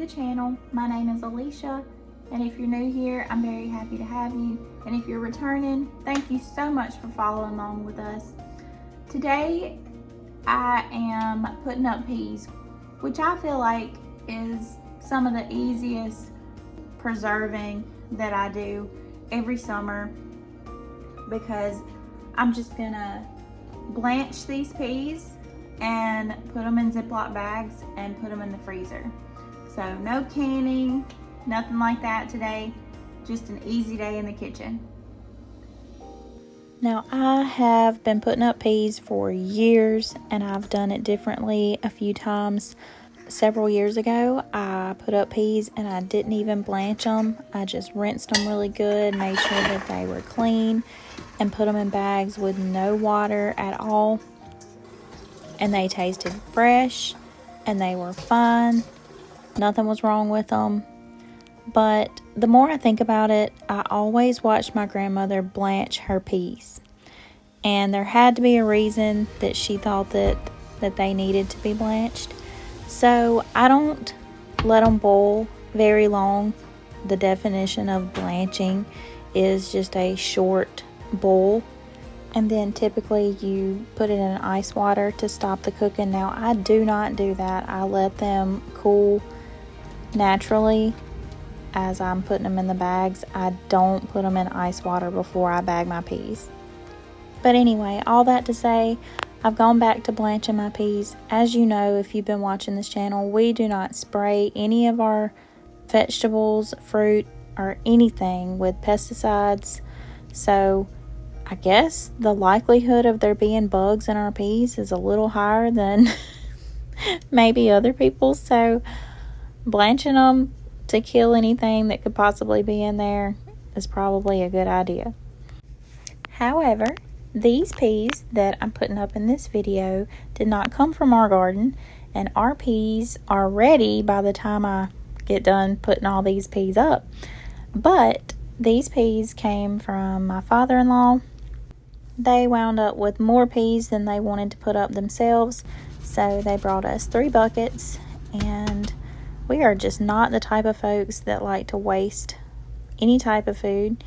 the channel. My name is Alicia, and if you're new here, I'm very happy to have you. And if you're returning, thank you so much for following along with us. Today, I am putting up peas, which I feel like is some of the easiest preserving that I do every summer, because I'm just gonna blanch these peas and put them in Ziploc bags and put them in the freezer. So no canning, nothing like that today, just an easy day in the kitchen. Now, I have been putting up peas for years, and I've done it differently a few times. Several years ago, I put up peas and I didn't even blanch them. I just rinsed them really good, made sure that they were clean, and put them in bags with no water at all. And they tasted fresh, and they were fine. Nothing was wrong with them. But the more I think about it, I always watched my grandmother blanch her peas. And there had to be a reason that she thought that they needed to be blanched. So I don't let them boil very long. The definition of blanching is just a short boil. And then typically you put it in ice water to stop the cooking. Now, I do not do that. I let them cool naturally as I'm putting them in the bags. I don't put them in ice water before I bag my peas. But anyway, all that to say, I've gone back to blanching my peas. As you know, if you've been watching this channel, we do not spray any of our vegetables, fruit, or anything with pesticides. So I guess the likelihood of there being bugs in our peas is a little higher than maybe other people's. So blanching them to kill anything that could possibly be in there is probably a good idea. However, these peas that I'm putting up in this video did not come from our garden, and our peas are ready by the time I get done putting all these peas up. But these peas came from my father-in-law. They wound up with more peas than they wanted to put up themselves, so they brought us 3 buckets, and we are just not the type of folks that like to waste any type of food.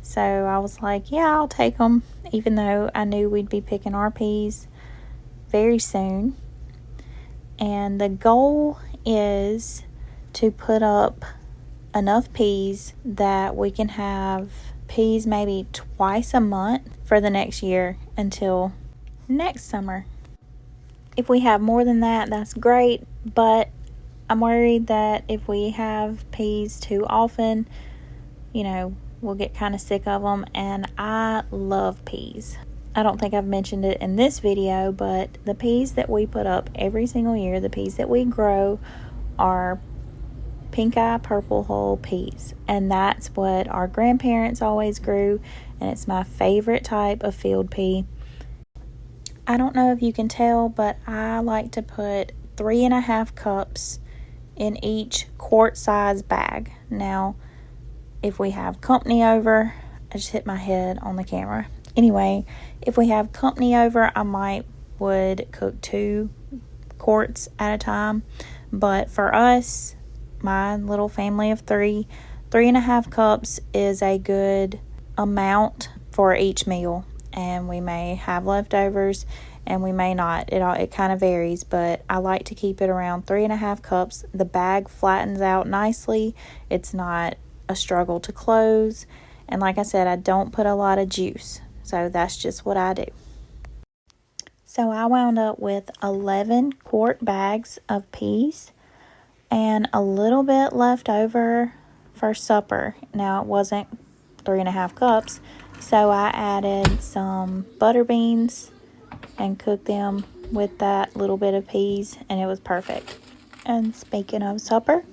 So I was like, yeah, I'll take them, even though I knew we'd be picking our peas very soon. And the goal is to put up enough peas that we can have peas maybe twice a month for the next year until next summer. If we have more than that, that's great, but I'm worried that if we have peas too often, we'll get kind of sick of them. And I love peas. I don't think I've mentioned it in this video, but the peas that we put up every single year, the peas that we grow, are pink eye purple hull peas, and that's what our grandparents always grew, and it's my favorite type of field pea. I don't know if you can tell, but I like to put 3.5 cups in each quart size bag. Now, if we have company over, I just hit my head on the camera. Anyway, if we have company over, I would cook 2 quarts at a time, but for us, my little family of 3.5 cups is a good amount for each meal. And we may have leftovers and we may not. It kind of varies, but I like to keep it around 3.5 cups. The bag flattens out nicely. It's not a struggle to close. And like I said, I don't put a lot of juice. So that's just what I do. So I wound up with 11 quart bags of peas and a little bit left over for supper. Now, it wasn't 3.5 cups, so I added some butter beans and cooked them with that little bit of peas, and it was perfect. And speaking of supper,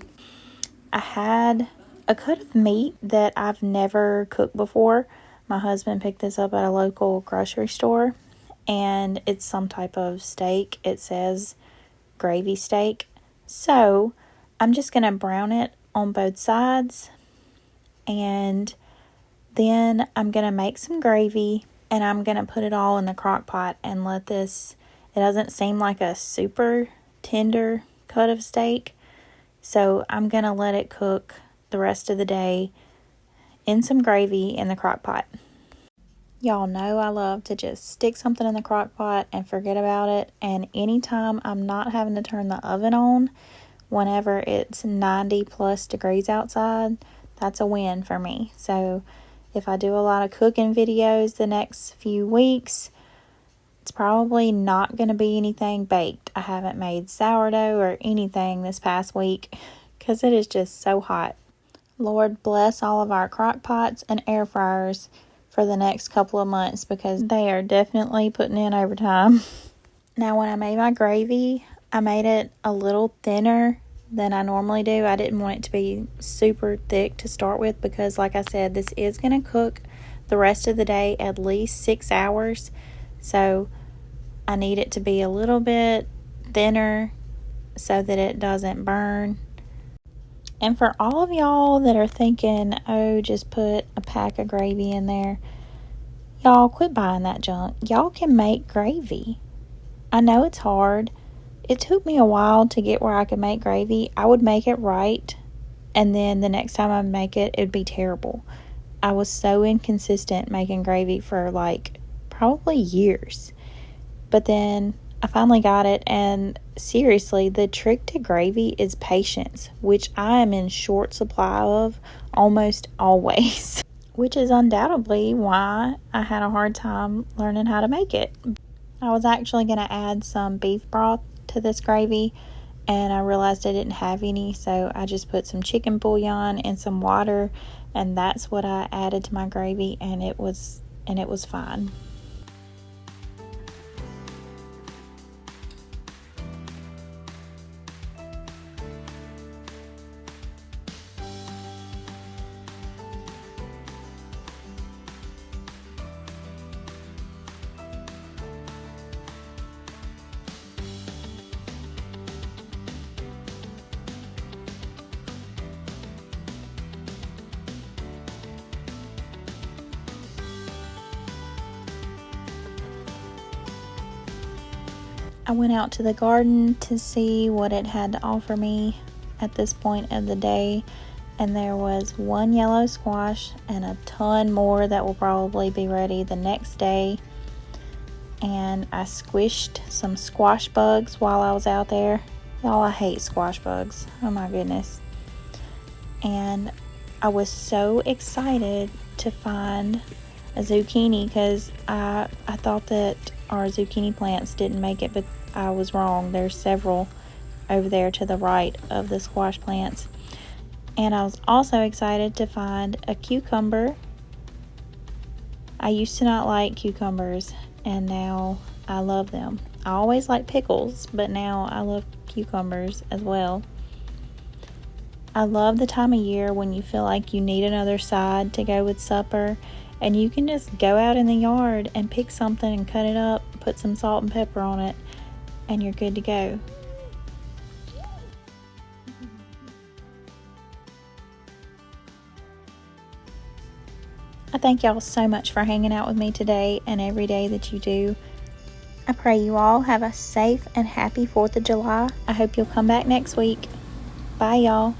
I had a cut of meat that I've never cooked before. My husband picked this up at a local grocery store, and it's some type of steak. It says gravy steak. So I'm just going to brown it on both sides, and then I'm going to make some gravy, and I'm going to put it all in the crock pot and let this, it doesn't seem like a super tender cut of steak, So I'm going to let it cook the rest of the day in some gravy in the crock pot. Y'all know I love to just stick something in the crock pot and forget about it. And anytime I'm not having to turn the oven on, whenever it's 90 plus degrees outside, that's a win for me. So if I do a lot of cooking videos the next few weeks, it's probably not going to be anything baked. I haven't made sourdough or anything this past week because it is just so hot. Lord bless all of our crock pots and air fryers for the next couple of months because they are definitely putting in overtime. Now, when I made my gravy, I made it a little thinner than I normally do. I didn't want it to be super thick to start with because, like I said, this is going to cook the rest of the day at least 6 hours. So I need it to be a little bit thinner so that it doesn't burn. And for all of y'all that are thinking, oh, just put a pack of gravy in there, y'all quit buying that junk. Y'all can make gravy. I know it's hard. It took me a while to get where I could make gravy. I would make it right, and then the next time I make it, it'd be terrible. I was so inconsistent making gravy for like probably years. But then I finally got it, and seriously, the trick to gravy is patience, which I am in short supply of almost always, which is undoubtedly why I had a hard time learning how to make it. I was actually going to add some beef broth to this gravy, and I realized I didn't have any, so I just put some chicken bouillon and some water, and that's what I added to my gravy, and it was fine. I went out to the garden to see what it had to offer me at this point of the day, and there was one yellow squash and a ton more that will probably be ready the next day. And I squished some squash bugs while I was out there. Y'all, I hate squash bugs. Oh my goodness. And I was so excited to find a zucchini because I thought that our zucchini plants didn't make it, but I was wrong. There's several over there to the right of the squash plants. And I was also excited to find a cucumber. I used to not like cucumbers, and now I love them. I always like pickles, but now I love cucumbers as well. I love the time of year when you feel like you need another side to go with supper, and you can just go out in the yard and pick something and cut it up, put some salt and pepper on it, and you're good to go. I thank y'all so much for hanging out with me today and every day that you do. I pray you all have a safe and happy 4th of July. I hope you'll come back next week. Bye, y'all.